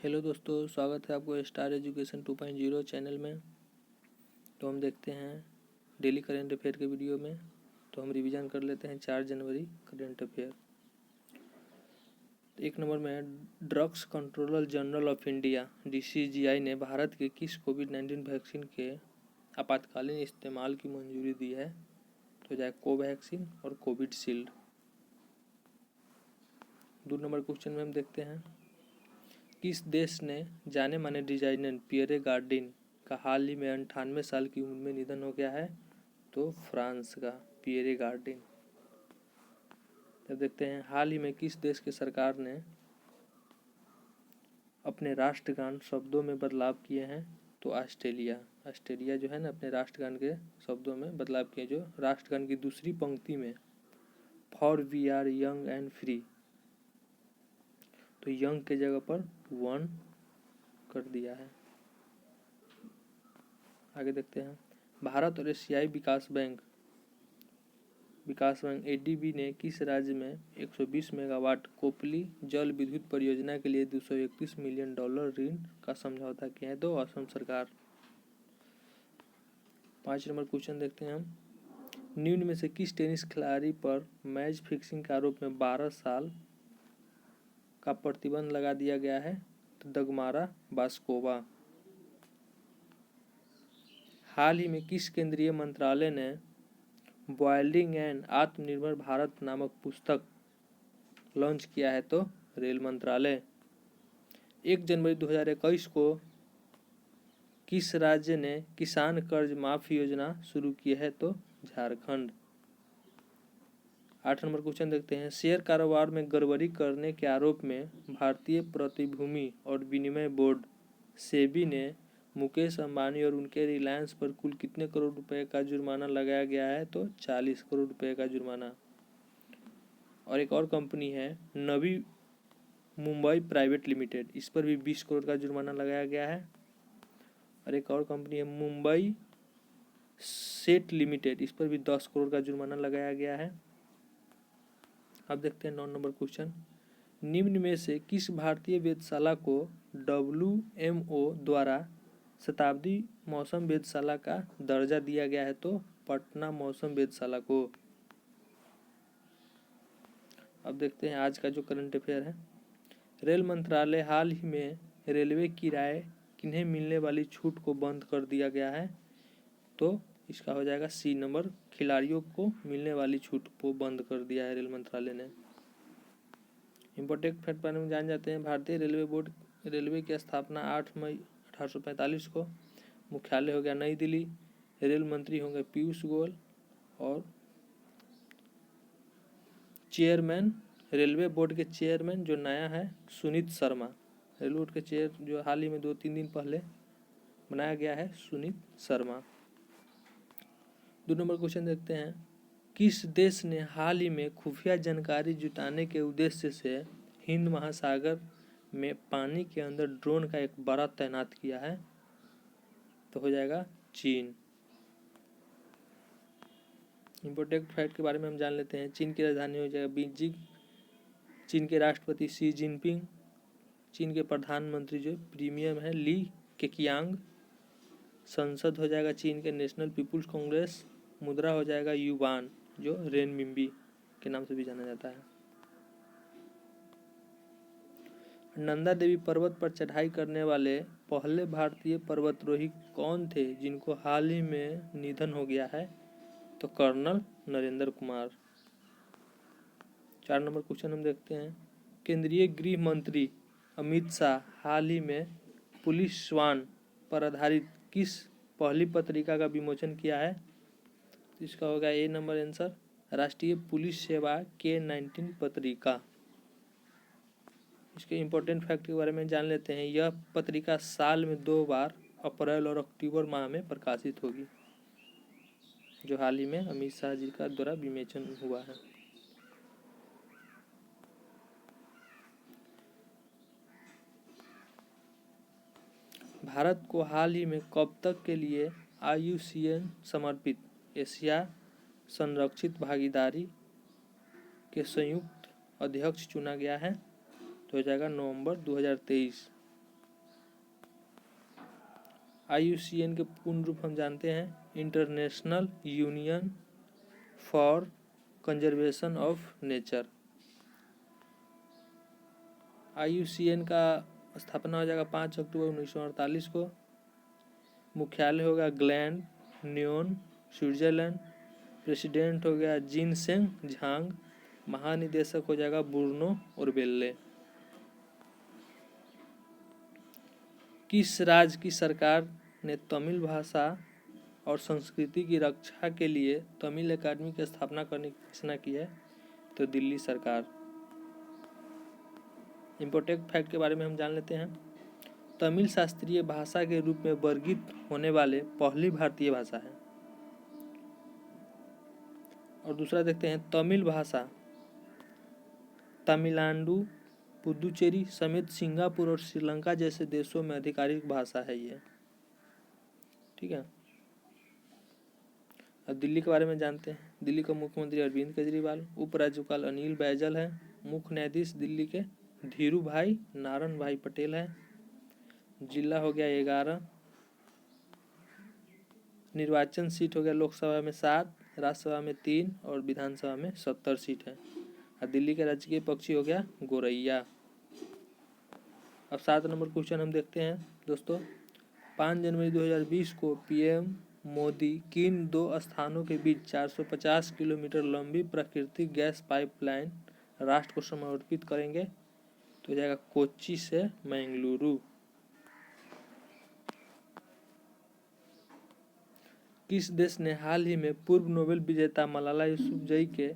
Hello दोस्तों, स्वागत है आपको स्टार एजुकेशन 2.0 चैनल में। तो हम देखते हैं डेली करेंट अफेयर के वीडियो में। तो हम रिवीजन कर लेते हैं 4 जनवरी करेंट अफेयर। एक नंबर में है, drugs controller general of India DCGI ने भारत के किस कोविड-19 वैक्सीन के आपातकालीन इस्तेमाल की मंजूरी दी है? तो जाए कोवैक्सीन और कोविडशील्ड। 2 नंबर क्वेश्चन में हम देखते हैं, किस देश ने जाने माने डिजाइनर पियरे गार्डिन का हाल ही में 98 साल की उम्र में निधन हो गया है? तो फ्रांस का पियरे गार्डिन। तब देखते हैं, हाल ही में किस देश की सरकार ने अपने राष्ट्रगान शब्दों में बदलाव किए हैं? तो ऑस्ट्रेलिया जो है ना, अपने राष्ट्रगान के शब्दों में बदलाव किए। जो राष्ट्रगान की दूसरी पंक्ति में for we are young and free, तो यंग के जगह पर 1 कर दिया है। आगे देखते हैं, भारत और एशियाई विकास बैंक ADB ने किस राज्य में 120 मेगावाट कोपली जल विद्युत परियोजना के लिए $231 मिलियन ऋण का समझौता किया है? तो असम सरकार। 5 नंबर क्वेश्चन देखते हैं हम, निम्न में से किस टेनिस खिलाड़ी पर मैच फिक्सिंग के आरोप में 12 साल का प्रतिबंध लगा दिया गया है? तो दगमारा बास्कोवा। हाल ही में किस केंद्रीय मंत्रालय ने बॉयलिंग एंड आत्मनिर्भर भारत नामक पुस्तक लॉन्च किया है? तो रेल मंत्रालय। 1 जनवरी 2021 को किस राज्य ने किसान कर्ज माफी योजना शुरू की है? तो झारखंड। 8 नंबर क्वेश्चन देखते हैं, शेयर कारोबार में गड़बड़ी करने के आरोप में भारतीय प्रतिभूति और विनिमय बोर्ड सेबी ने मुकेश अंबानी और उनके रिलायंस पर कुल कितने करोड़ रुपए का जुर्माना लगाया गया है? तो 40 करोड़ रुपए का जुर्माना। और एक और कंपनी है नवी मुंबई प्राइवेट लिमिटेड, इस पर भी 20 करोड़ का जुर्माना लगाया गया है। और एक और कंपनी है मुंबई सेट लिमिटेड, इस पर भी 10 करोड़ का जुर्माना लगाया गया है। अब देखते हैं 9 नंबर क्वेश्चन, निम्न में से किस भारतीय वेधशाला को WMO द्वारा शताब्दी मौसम वेधशाला का दर्जा दिया गया है? तो पटना मौसम वेधशाला को। अब देखते हैं आज का जो करंट अफेयर है, रेल मंत्रालय हाल ही में रेलवे किराए किन्हें मिलने वाली छूट को बंद कर दिया गया है? तो इसका हो जाएगा C नंबर, खिलाड़ियों को मिलने वाली छूट को बंद कर दिया है रेल मंत्रालय ने। इम्पोर्टेंट फैक्ट बारे में जान जाते हैं, भारतीय रेलवे बोर्ड रेलवे की स्थापना 8 मई 1845 को, मुख्यालय हो गया नई दिल्ली, रेल मंत्री होंगे पीयूष गोयल, और चेयरमैन रेलवे बोर्ड के चेयरमैन जो नया है सुनीत शर्मा। रेलवे बोर्ड के चेयर जो हाल ही में 2-3 दिन पहले बनाया गया है, सुनीत शर्मा। 2 नंबर क्वेश्चन देखते हैं, किस देश ने हाल ही में खुफिया जानकारी जुटाने के उद्देश्य से हिंद महासागर में पानी के अंदर ड्रोन का एक बड़ा तैनात किया है? तो हो जाएगा चीन। इम्पोर्टेंट फैक्ट के बारे में हम जान लेते हैं, चीन की राजधानी हो जाएगा बीजिंग, चीन के राष्ट्रपति शी जिनपिंग, चीन के प्रधानमंत्री जो प्रीमियर है ली केकियांग, संसद हो जाएगा चीन के नेशनल पीपुल्स कांग्रेस, मुद्रा हो जाएगा युवान जो रेनमिंबी के नाम से भी जाना जाता है। नंदा देवी पर्वत पर चढ़ाई करने वाले पहले भारतीय पर्वतारोही कौन थे जिनको हाल ही में निधन हो गया है? तो colonel Narendra Kumar. 4 number question हम देखते हैं, केंद्रीय गृह मंत्री अमित शाह हाल ही में पुलिस स्वान पर आधारित किस पहली पत्रिका का विमोचन किया है? इसका होगा A नंबर आंसर, राष्ट्रीय पुलिस सेवा K-19 पत्रिका। इसके इम्पोर्टेंट फैक्ट के बारे में जान लेते हैं, यह पत्रिका साल में 2 बार अप्रैल और अक्टूबर माह में प्रकाशित होगी, जो हाल ही में अमित शाह जी का द्वारा विमोचन हुआ है। भारत को हाल ही में कब तक के लिए IUCN समर्पित एशिया संरक्षित भागीदारी के संयुक्त अध्यक्ष चुना गया है? तो हो जाएगा नवंबर 2023। IUCN के पूर्ण रूप हम जानते हैं, international union for conservation of nature. IUCN का स्थापना हो जाएगा 5 अक्टूबर 1948 को। मुख्यालय होगा ग्लैंड न्योन, स्विट्जरलैंड। प्रेसिडेंट हो गया जिनसेंग झांग। महानिदेशक हो जाएगा ब्रूनो ओरबेल्ले। किस राज्य की सरकार ने तमिल भाषा और संस्कृति की रक्षा के लिए तमिल अकादमी की स्थापना करने की घोषणा की है? तो दिल्ली सरकार। इम्पोर्टेंट फैक्ट के बारे में हम जान लेते हैं। तमिल शास्त्रीय भाषा के रूप में वर्गीकृत होने वाले पहली भारतीय भाषा है। और दूसरा देखते हैं, तमिल भाषा तमिलनाडु, पुदुचेरी समेत सिंगापुर और श्रीलंका जैसे देशों में आधिकारिक भाषा है ये। ठीक है। अब दिल्ली के बारे में जानते हैं। दिल्ली का मुख्यमंत्री अरविंद केजरीवाल, उपराज्यपाल अनिल बैजल है, मुख्य न्यायाधीश दिल्ली के धीरू भाई नारायण भाई पटेल है। जिला हो गया 11, निर्वाचन सीट हो गया लोकसभा में 7, राज्यसभा में 3 और विधानसभा में 70 सीट है। और दिल्ली के राजकीय पक्षी हो गया गोरैया। अब 7 नंबर क्वेश्चन हम देखते हैं दोस्तों। 5 जनवरी 2020 को PM मोदी किन 2 स्थानों के बीच 450 किलोमीटर लंबी प्राकृतिक गैस पाइपलाइन राष्ट्र को समर्पित करेंगे? तो हो जाएगा कोच्चि से मंगलुरु। किस देश ने हाल ही में पूर्व नोबेल विजेता मलाला यूसुफजई के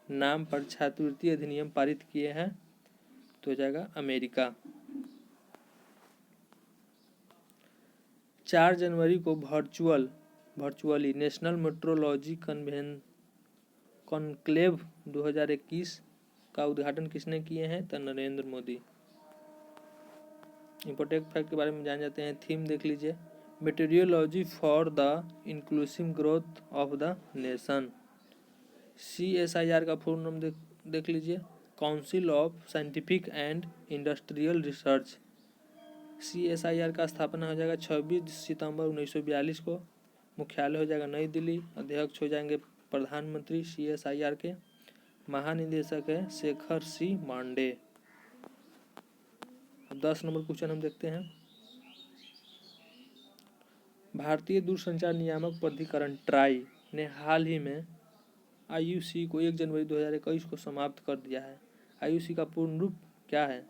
नाम पर छात्रवृत्ति अधिनियम पारित किए हैं? तो हो जाएगा अमेरिका। 4 जनवरी को वर्चुअली नेशनल मेट्रोलॉजी कॉन्क्लेव 2021 का उद्घाटन किसने किए हैं? तो नरेंद्र मोदी। इम्पोर्टेंट फैक्ट के बारे में जान जाते हैं। थीम देख लीजिए, meteorology for the inclusive growth of the nation. CSIR का फुल नाम देख लीजिए, council of scientific and industrial research. CSIR का स्थापना हो जाएगा 26 सितंबर 1942 को। मुख्यालय हो जाएगा नई दिल्ली। अध्यक्ष हो जाएंगे प्रधानमंत्री CSIR के। महानिदेशक है शेखर C मांडे। अब 10 नंबर क्वेश्चन हम देखते हैं। भारतीय दूरसंचार नियामक प्राधिकरण ट्राई ने हाल ही में IUC को 1 जनवरी 2021 को समाप्त कर दिया है। IUC का पूर्ण रूप क्या है?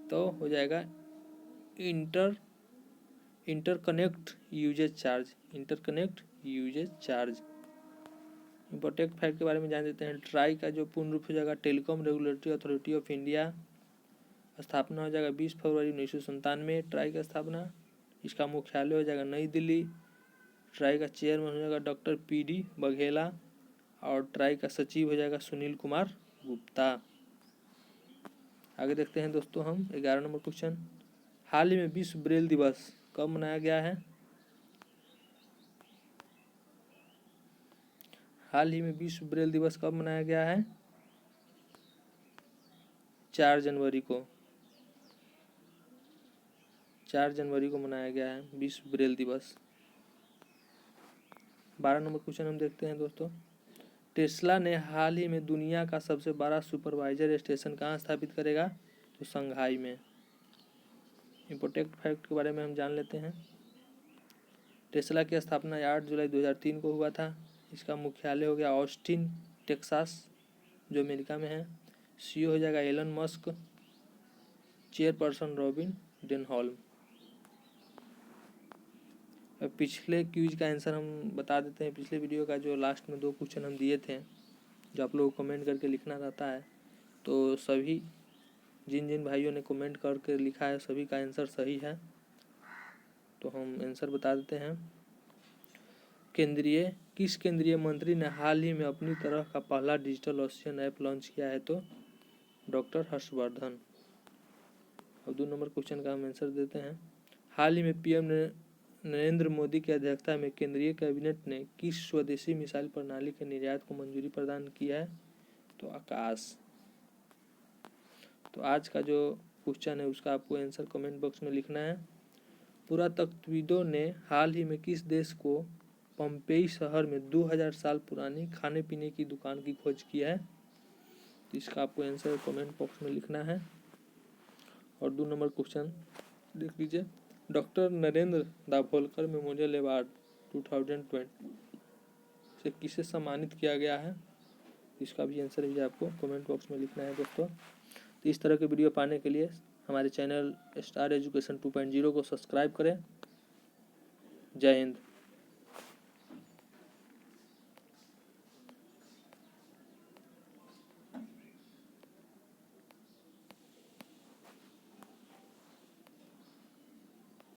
तो हो जाएगा interconnect usages charge. Important fact के बारे में जान देते हैं। ट्राई का जो पूर्ण रूप हो जाएगा telecom regulatory authority of India. स्थापना हो जाएगा 20 फरवरी 1997 ट्राई का स्थापना। इसका मुख्यालय हो जाएगा नई दिल्ली। ट्राई का चेयरमैन हो जाएगा डॉक्टर PD बघेला और ट्राई का सचिव हो जाएगा सुनील कुमार गुप्ता। आगे देखते हैं दोस्तों हम 11 नंबर क्वेश्चन। हाल ही में विश्व ब्रेल दिवस कब मनाया गया है? हाल ही में विश्व ब्रेल दिवस कब मनाया गया है? 4 जनवरी को। 4 जनवरी को मनाया गया है विश्व ब्रेल दिवस। 12 नंबर क्वेश्चन हम देखते हैं दोस्तों। टेस्ला ने हाल ही में दुनिया का सबसे बड़ा सुपरवाइजर स्टेशन कहाँ स्थापित करेगा? तो शंघाई में। इम्पोर्टेंट फैक्ट के बारे में हम जान लेते हैं। टेस्ला की स्थापना 8 जुलाई 2003 को हुआ था। इसका मुख्यालय हो गया ऑस्टिन टेक्सास जो अमेरिका में है। CEO हो जाएगा Elon Musk. Chairperson Robyn Denholm. अब पिछले क्विज का आंसर हम बता देते हैं। पिछले वीडियो का जो लास्ट में 2 क्वेश्चन हम दिए थे जो आप लोगों को कमेंट करके लिखना रहता है, तो सभी जिन भाइयों ने कमेंट करके लिखा है सभी का आंसर सही है। तो हम आंसर बता देते हैं। किस केंद्रीय मंत्री ने हाल ही में अपनी तरह का पहला डिजिटल ऑक्सीजन ऐप लॉन्च किया है? तो डॉक्टर हर्षवर्धन। अब 2 नंबर क्वेश्चन का हम आंसर देते हैं। हाल ही में PM नरेंद्र मोदी की अध्यक्षता में केंद्रीय कैबिनेट ने किस स्वदेशी मिसाइल प्रणाली के निर्यात को मंजूरी प्रदान की है? तो आकाश। तो आज का जो क्वेश्चन है उसका आपको आंसर कमेंट बॉक्स में लिखना है पुरातत्वविदों ने हाल ही में किस देश को पोम्पेई शहर में 2000 साल पुरानी खाने पीने की दुकान की खोज किया है? तो इसका आपको आंसर कमेंट बॉक्स में लिखना है। और 2 नंबर क्वेश्चन देख लीजिए, doctor Narendra Dabholkar memorial award 2020 से किसे सम्मानित किया गया है? इसका भी आंसर भी आपको कमेंट बॉक्स में लिखना है दोस्तों। तो इस तरह के वीडियो पाने के लिए हमारे चैनल स्टार एजुकेशन 2.0 को सब्सक्राइब करें। जय हिंद।